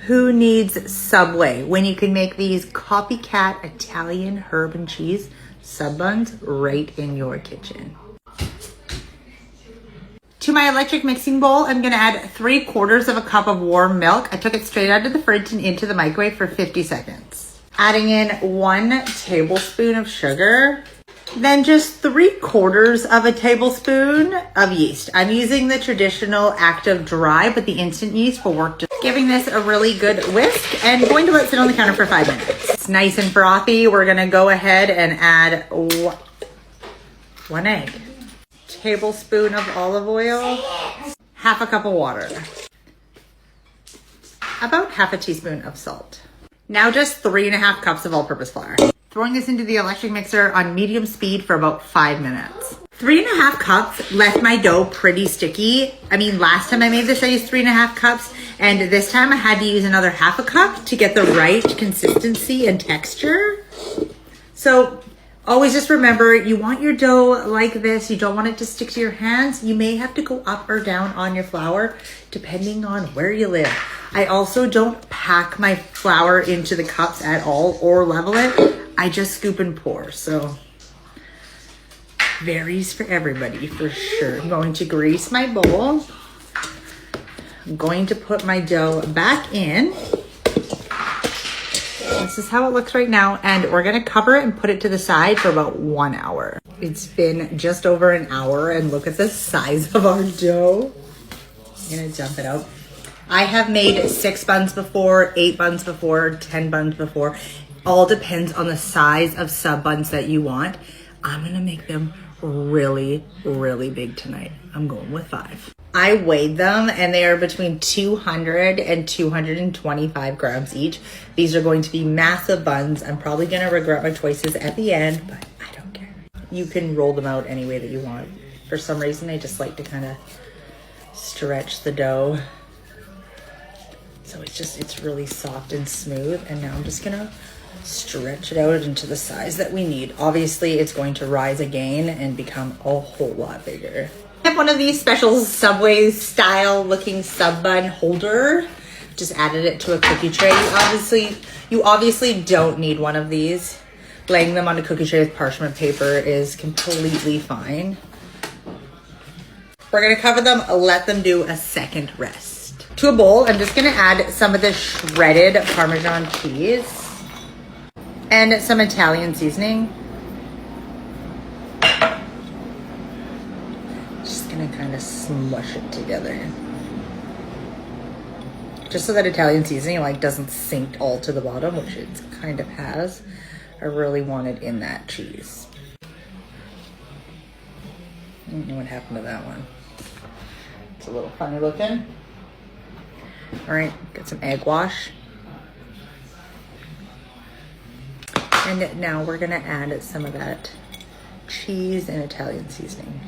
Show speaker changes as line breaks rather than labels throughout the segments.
Who needs Subway when you can make these copycat Italian herb and cheese sub buns right in your kitchen? To my electric mixing bowl, I'm gonna add 3/4 of a cup of warm milk. I took it straight out of the fridge and into the microwave for 50 seconds. Adding in 1 tablespoon of sugar, then just 3/4 of a tablespoon of yeast. I'm using the traditional active dry, but the instant yeast will work. Just giving this a really good whisk and going to let it sit on the counter for 5 minutes. It's nice and frothy. We're gonna go ahead and add 1 egg. Tablespoon of olive oil, 1/2 cup of water, about 1/2 teaspoon of salt. Now just 3.5 cups of all-purpose flour. Throwing this into the electric mixer on medium speed for about 5 minutes. 3.5 cups left my dough pretty sticky. I mean, last time I made this, I used 3.5 cups, and this time I had to use another 1/2 cup to get the right consistency and texture. So always just remember, you want your dough like this. You don't want it to stick to your hands. You may have to go up or down on your flour depending on where you live. I also don't pack my flour into the cups at all or level it. I just scoop and pour, so varies for everybody for sure. I'm going to grease my bowl. I'm going to put my dough back in. This is how it looks right now, and we're gonna cover it and put it to the side for about 1 hour. It's been just over an hour, and look at the size of our dough. I'm gonna dump it out. I have made 6 buns before, 8 buns before, 10 buns before. All depends on the size of sub buns that you want. I'm gonna make them really, really big tonight. I'm going with 5. I weighed them and they are between 200 and 225 grams each. These are going to be massive buns. I'm probably gonna regret my choices at the end, but I don't care. You can roll them out any way that you want. For some reason, I just like to kind of stretch the dough. So it's really soft and smooth. And now I'm just gonna stretch it out into the size that we need. Obviously, it's going to rise again and become a whole lot bigger. I have one of these special Subway style looking sub bun holder. Just added it to a cookie tray. You obviously don't need one of these. Laying them on a cookie tray with parchment paper is completely fine. We're gonna cover them, let them do a second rest. To a bowl, I'm just gonna add some of the shredded Parmesan cheese and some Italian seasoning. Just gonna kind of smush it together. Just so that Italian seasoning doesn't sink all to the bottom, which it kind of has. I really want it in that cheese. I don't know what happened to that one. It's a little funny looking. All right, get some egg wash. And now we're gonna add some of that cheese and Italian seasoning.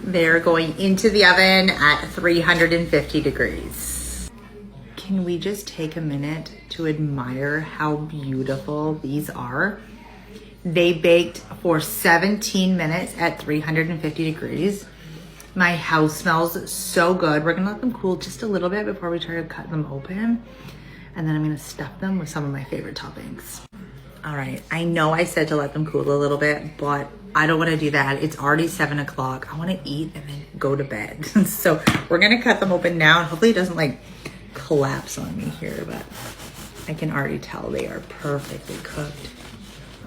They're going into the oven at 350 degrees. Can we just take a minute to admire how beautiful these are? They baked for 17 minutes at 350 degrees. My house smells so good. We're gonna let them cool just a little bit before we try to cut them open. And then I'm gonna stuff them with some of my favorite toppings. All right, I know I said to let them cool a little bit, but I don't wanna do that. It's already 7 o'clock. I wanna eat and then go to bed. So we're gonna cut them open now, and hopefully it doesn't collapse on me here, but I can already tell they are perfectly cooked.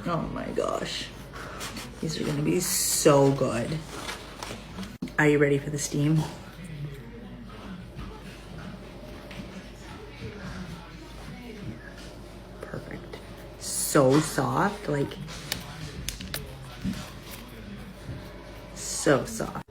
Oh my gosh. These are gonna be so good. Are you ready for the steam? Perfect. So soft, so soft.